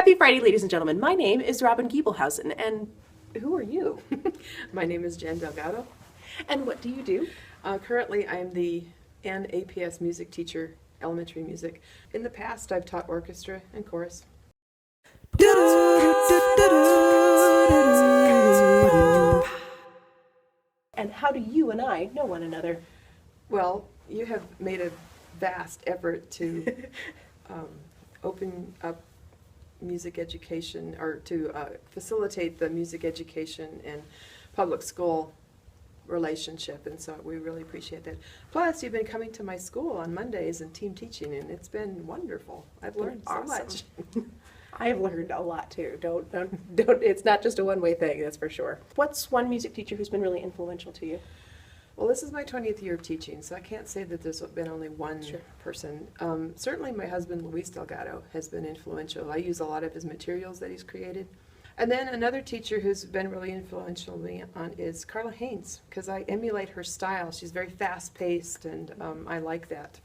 Happy Friday, ladies and gentlemen. My name is Robin Giebelhausen, and who are you? My name is Jen Delgado. And what do you do? Currently, I'm the APS music teacher, elementary music. In the past, I've taught orchestra and chorus. And how do you and I know one another? Well, you have made a vast effort to open up music education, or to facilitate the music education and public school relationship, and so we really appreciate that. Plus, you've been coming to my school on Mondays and team teaching, and it's been wonderful. I've learned so much. I've learned a lot too. Don't. It's not just a one-way thing, that's for sure. What's one music teacher who's been really influential to you? Well, this is my 20th year of teaching, so I can't say that there's been only one person. Certainly my husband, Luis Delgado, has been influential. I use a lot of his materials that he's created. And then another teacher who's been really influential to me is Carla Haynes, because I emulate her style. She's very fast-paced, and I like that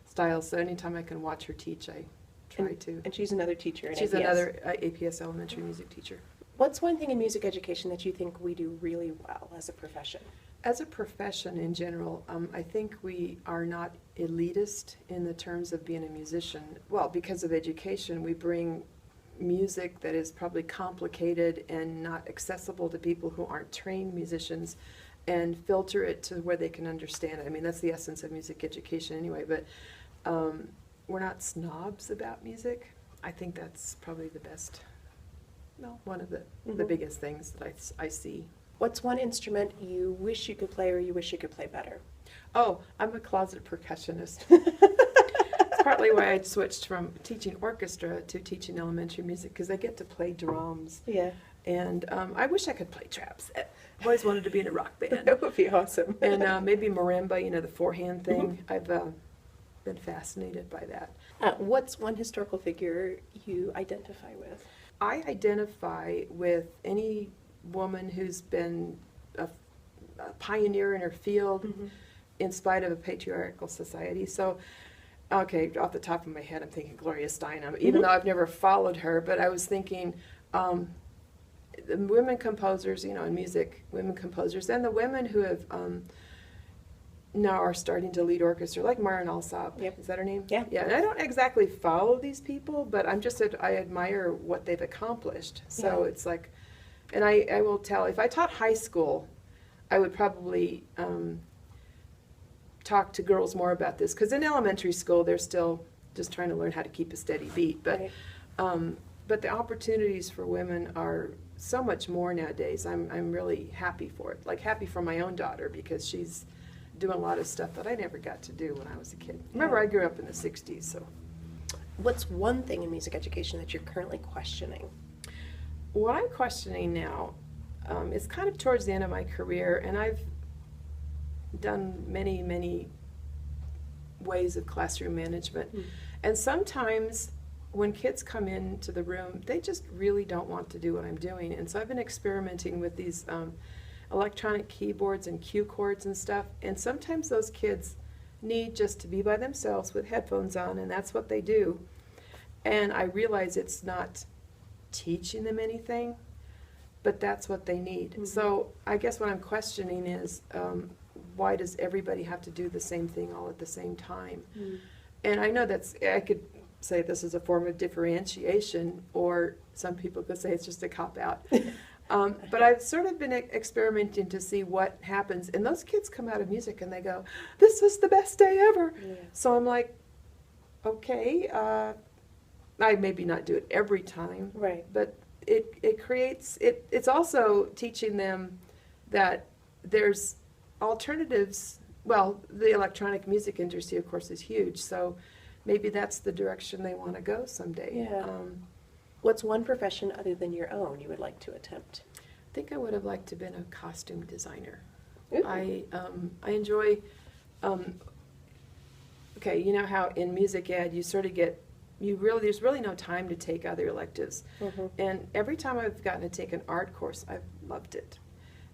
style, so anytime I can watch her teach, I try to. And she's another teacher in She's APS. another APS elementary music teacher. What's one thing in music education that you think we do really well as a profession? As a profession in general, I think we are not elitist in the terms of being a musician. Well, because of education, we bring music that is probably complicated and not accessible to people who aren't trained musicians, and filter it to where they can understand it. I mean, that's the essence of music education anyway, but we're not snobs about music. I think that's probably the best, well, one of the biggest things that I see. What's one instrument you wish you could play or you wish you could play better? Oh, I'm a closet percussionist. It's partly why I switched from teaching orchestra to teaching elementary music, because I get to play drums. Yeah. And I wish I could play traps. I've always wanted to be in a rock band. That would be awesome. And maybe marimba, the four-hand thing. I've been fascinated by that. What's one historical figure you identify with? I identify with any woman who's been a pioneer in her field in spite of a patriarchal society. So, okay, off the top of my head, I'm thinking Gloria Steinem, even though I've never followed her, but I was thinking the women composers, in music, women composers, and the women who have now are starting to lead orchestra, like Maren Alsop. Yep. Is that her name? Yeah. Yeah, and I don't exactly follow these people, but I admire what they've accomplished. So it's like, and I will tell, if I taught high school, I would probably talk to girls more about this, because in elementary school, they're still just trying to learn how to keep a steady beat. But but the opportunities for women are so much more nowadays. I'm really happy for it. Like, happy for my own daughter, because she's doing a lot of stuff that I never got to do when I was a kid. Remember, I grew up in the 60s, so. What's one thing in music education that you're currently questioning? What I'm questioning now is kind of towards the end of my career, and I've done many, many ways of classroom management. And sometimes when kids come into the room, they just really don't want to do what I'm doing. And so I've been experimenting with these electronic keyboards and cue cords and stuff, and sometimes those kids need just to be by themselves with headphones on, and that's what they do. And I realize it's not teaching them anything, but that's what they need. So I guess what I'm questioning is, why does everybody have to do the same thing all at the same time? And I know I could say this is a form of differentiation, or some people could say it's just a cop-out. But I've sort of been experimenting to see what happens, and those kids come out of music and they go, "This is the best day ever." So I'm like, okay, I maybe not do it every time, but it creates, it's also teaching them that there's alternatives. Well, the electronic music industry, of course, is huge, so maybe that's the direction they want to go someday. What's one profession other than your own you would like to attempt? I think I would have liked to have been a costume designer. Ooh. I enjoy, okay, you know how in music ed you sort of get, there's really no time to take other electives. And every time I've gotten to take an art course, I've loved it.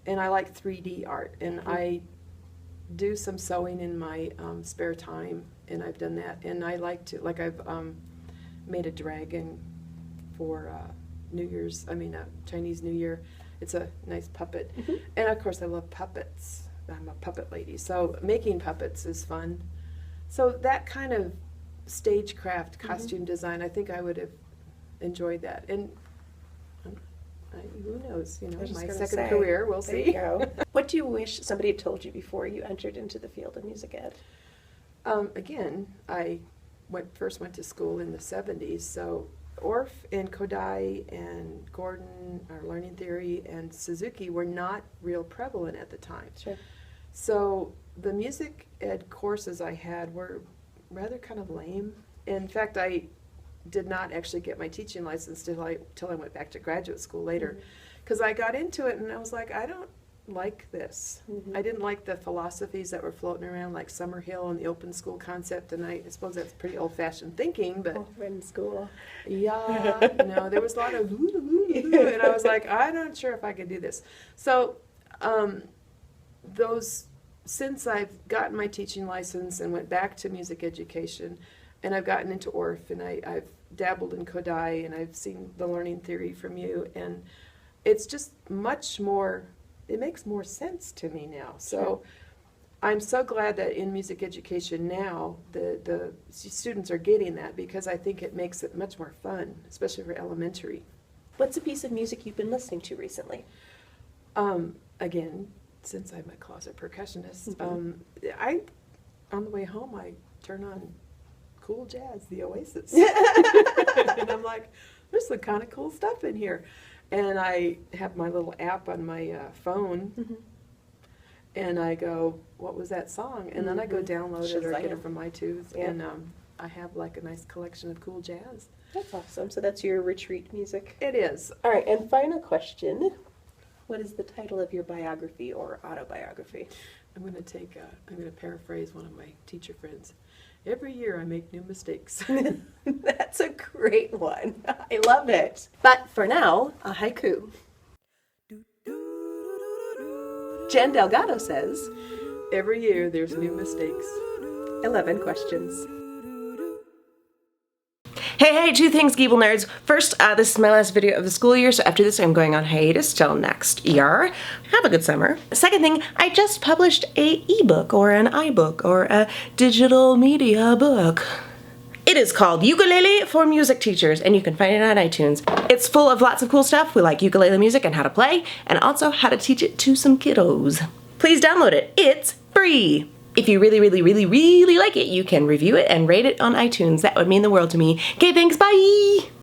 And I like 3D art, and I do some sewing in my spare time, and I've done that. And I like to, like I've made a dragon for Chinese New Year. It's a nice puppet. Mm-hmm. And of course I love puppets. I'm a puppet lady, so making puppets is fun. So that kind of stagecraft costume design, I think I would have enjoyed that. And who knows, I was just my gonna second say, career, we'll there you see. go. What do you wish somebody had told you before you entered into the field of music ed? Again, I first went to school in the 70s, so Orff and Kodai and Gordon, or Learning Theory, and Suzuki were not real prevalent at the time. Sure. So the music ed courses I had were rather kind of lame. In fact, I did not actually get my teaching license till I went back to graduate school later, because I got into it and I was like, I don't like this. I didn't like the philosophies that were floating around, like Summerhill and the open school concept, and I suppose that's pretty old-fashioned thinking, but In school. yeah, there was a lot of and I was like, I'm not sure if I could do this. So since I've gotten my teaching license and went back to music education, and I've gotten into Orff, and I've dabbled in Kodai, and I've seen the Learning Theory from you, and it's just much more, it makes more sense to me now. So I'm so glad that in music education now, the students are getting that, because I think it makes it much more fun, especially for elementary. What's a piece of music you've been listening to recently? Again, since I'm a closet percussionist, on the way home I turn on cool jazz, the Oasis. And I'm like, there's some kind of cool stuff in here. And I have my little app on my phone, and I go, what was that song? And then I go download it or get it from iTunes, and I have like a nice collection of cool jazz. That's awesome. So that's your retreat music. It is. All right, and final question. What is the title of your biography or autobiography? I'm going to paraphrase one of my teacher friends. Every year I make new mistakes. That's a great one. I love it. But for now, a haiku. Jen Delgado says, Every year there's new mistakes. 11 questions. Hey, two things, Giebel nerds. First, this is my last video of the school year, so after this I'm going on hiatus till next year. Have a good summer. Second thing, I just published a ebook or an iBook or a digital media book. It is called Ukulele for Music Teachers, and you can find it on iTunes. It's full of lots of cool stuff. We like ukulele music and how to play, and also how to teach it to some kiddos. Please download it. It's free. If you really, really, really, really like it, you can review it and rate it on iTunes. That would mean the world to me. Okay, thanks, bye!